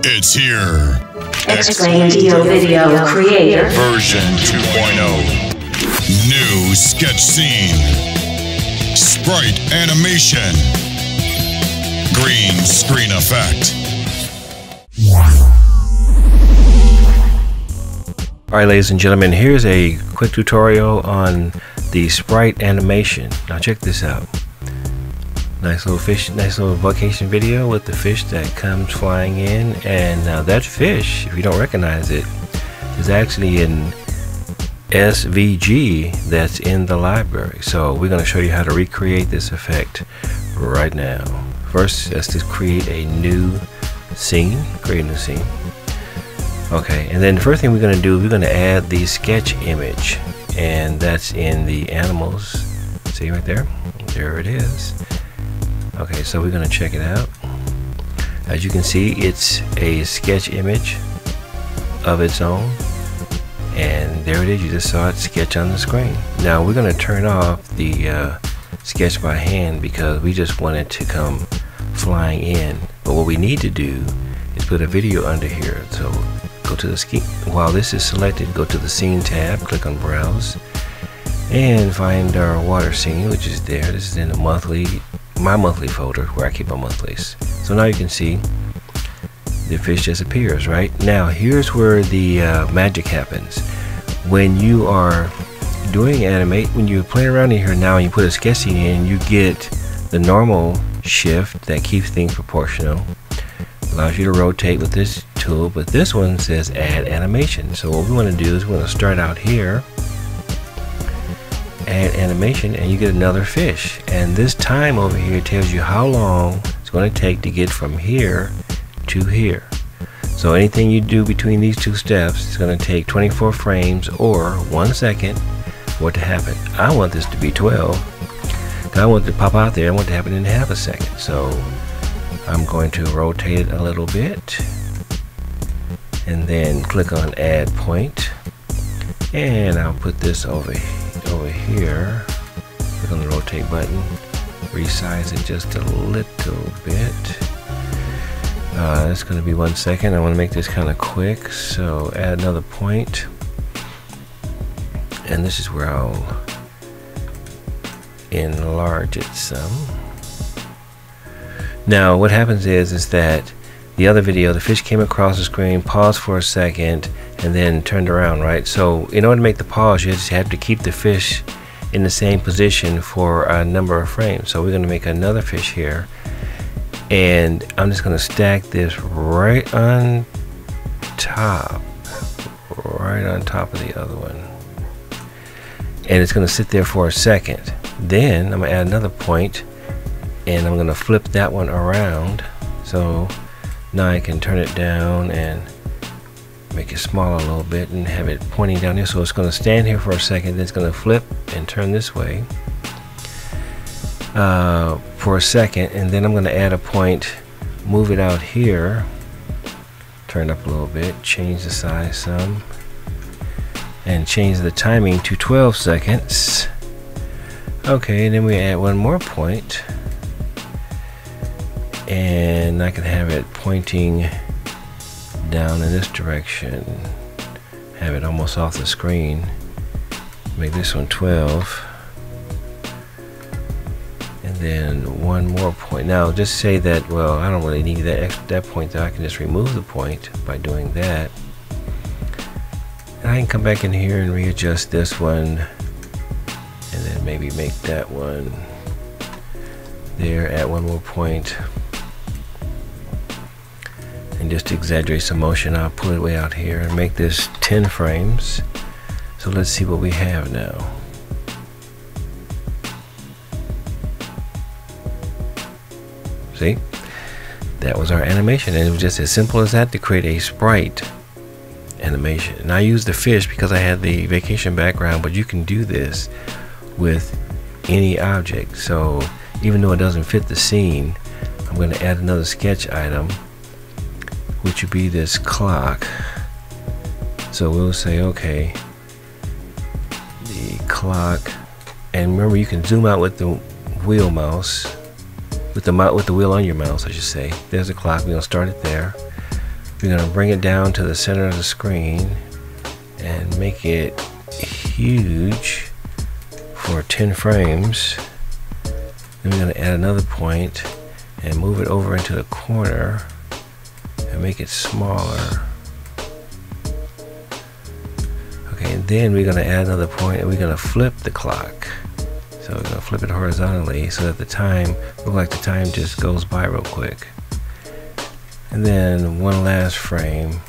It's here. Explaindio Video Creator Version 2.0. New sketch scene. Sprite animation. Green screen effect. Alright, ladies and gentlemen, here's a quick tutorial on the sprite animation. Now check this out. Nice little vacation video with the fish that comes flying in, and now that fish, if you don't recognize it, is actually an SVG that's in the library. So we're going to show you how to recreate this effect right now. First, let's just create a new scene. Create a new scene. Okay, and then the first thing we're going to do, we're going to add the sketch image, and that's in the animals. See right there? There it is. Okay, so we're going to check it out. As you can see, it's a sketch image of its own, and there it is. You just saw it sketch on the screen. Now we're going to turn off the sketch by hand because we just want it to come flying in. But what we need to do is put a video under here. So go to the scene. While this is selected, go to the scene tab, click on browse, and find our water scene, which is there. This is in the my monthly folder where I keep my monthlies. So now you can see the fish just appears. Right now, here's where the magic happens. When you are doing animate, when you play around in here now and you put a sketch scene in, you get the normal shift that keeps things proportional, allows you to rotate with this tool, but this one says add animation. So what we want to do is we want to start out here, add animation, and you get another fish, and this time over here tells you how long it's going to take to get from here to here. So anything you do between these two steps is going to take 24 frames or 1 second for it to happen. I want this to be 12. I want it to pop out there. I want it to happen in half a second. So I'm going to rotate it a little bit and then click on add point, and I'll put this over here. Click on the rotate button, resize it just a little bit. It's going to be 1 second. I want to make this kind of quick, so add another point, and this is where I'll enlarge it some. Now what happens is that the other video, the fish came across the screen, paused for a second, and then turned around, right? So in order to make the pause, you just have to keep the fish in the same position for a number of frames. So we're going to make another fish here, and I'm just going to stack this right on top of the other one, and it's going to sit there for a second. Then I'm going to add another point, and I'm going to flip that one around. So now I can turn it down and make it smaller a little bit and have it pointing down here. So it's going to stand here for a second, then it's going to flip and turn this way for a second, and then I'm going to add a point, move it out here, turn it up a little bit, change the size some, and change the timing to 12 seconds. Okay, and then we add one more point, and I can have it pointing down in this direction, have it almost off the screen, make this one 12, and then one more point. Now just say that, well, I don't really need that point there. I can just remove the point by doing that, and I can come back in here and readjust this one, and then maybe make that one there, add one more point, and just to exaggerate some motion, I'll pull it way out here and make this 10 frames. So let's see what we have now. See, that was our animation, and it was just as simple as that to create a sprite animation. And I used the fish because I had the vacation background, but you can do this with any object. So even though it doesn't fit the scene, I'm going to add another sketch item, which would be this clock. So we'll say, okay, the clock, and remember you can zoom out with the wheel mouse, with the wheel on your mouse, I should say. There's the clock. We're gonna start it there. We're going to bring it down to the center of the screen and make it huge for 10 frames. Then we're going to add another point and move it over into the corner and make it smaller. Okay, and then we're going to add another point and we're going to flip the clock. So we're going to flip it horizontally so that the time, look like the time just goes by real quick. And then one last frame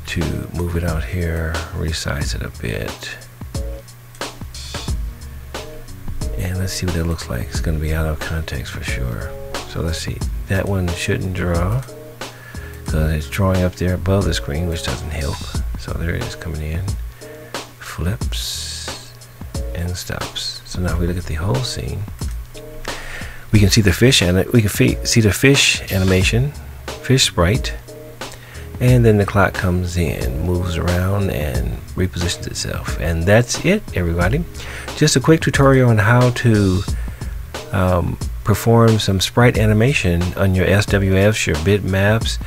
to move it out here, resize it a bit. And let's see what it looks like. It's going to be out of context for sure. So let's see. That one shouldn't draw because it's drawing up there above the screen, which doesn't help. So there it is coming in. Flips and stops. So now if we look at the whole scene, we can see the fish and we can see the fish animation, fish sprite, and then the clock comes in, moves around, and repositions itself. And that's it, everybody. Just a quick tutorial on how to perform some sprite animation on your SWFs, your bitmaps,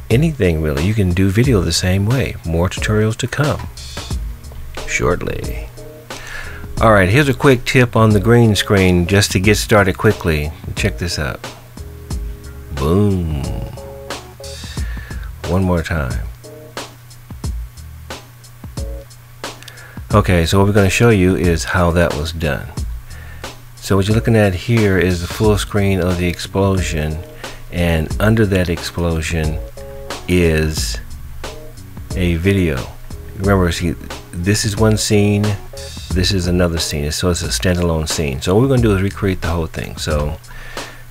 anything really. You can do video the same way. More tutorials to come shortly. Alright, here's a quick tip on the green screen just to get started quickly. Check this out. Boom. One more time. Okay, so what we're going to show you is how that was done. So what you're looking at here is the full screen of the explosion, and under that explosion is a video. Remember, see, this is one scene, this is another scene, so it's a standalone scene. So what we're going to do is recreate the whole thing. So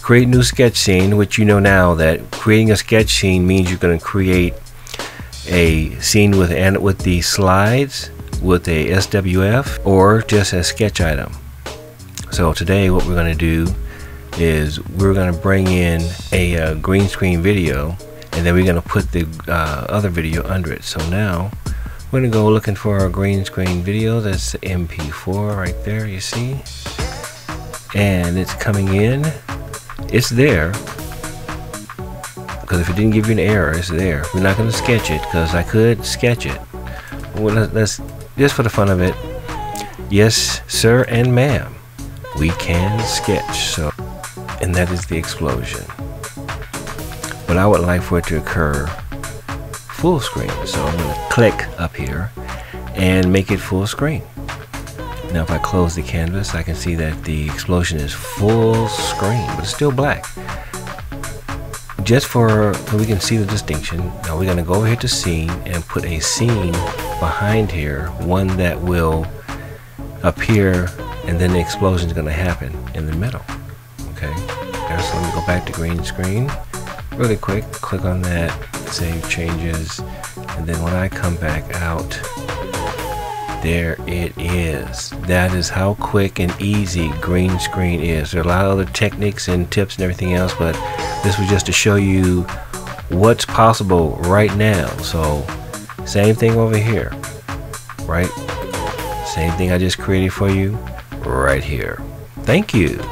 create new sketch scene, which you know now that creating a sketch scene means you're going to create a scene with the slides, with a SWF, or just a sketch item. So today what we're going to do is we're going to bring in a green screen video, and then we're going to put the other video under it. So now we're going to go looking for our green screen video. That's the MP4 right there, you see, and it's coming in. It's there because if it didn't give you an error, it's there. We're not going to sketch it because I could sketch it. Well, let's just for the fun of it. Yes, sir and ma'am, we can sketch. So, and that is the explosion. But I would like for it to occur full screen. So I'm going to click up here and make it full screen. Now if I close the canvas, I can see that the explosion is full screen, but it's still black. Just so we can see the distinction, now we're going to go over here to scene and put a scene behind here, one that will appear, and then the explosion is going to happen in the middle. Okay, so let me go back to green screen really quick, click on that, save changes, and then when I come back out, there it is. That is how quick and easy green screen is. There are a lot of other techniques and tips and everything else, but this was just to show you what's possible right now. So same thing over here, right? Same thing I just created for you right here. Thank you.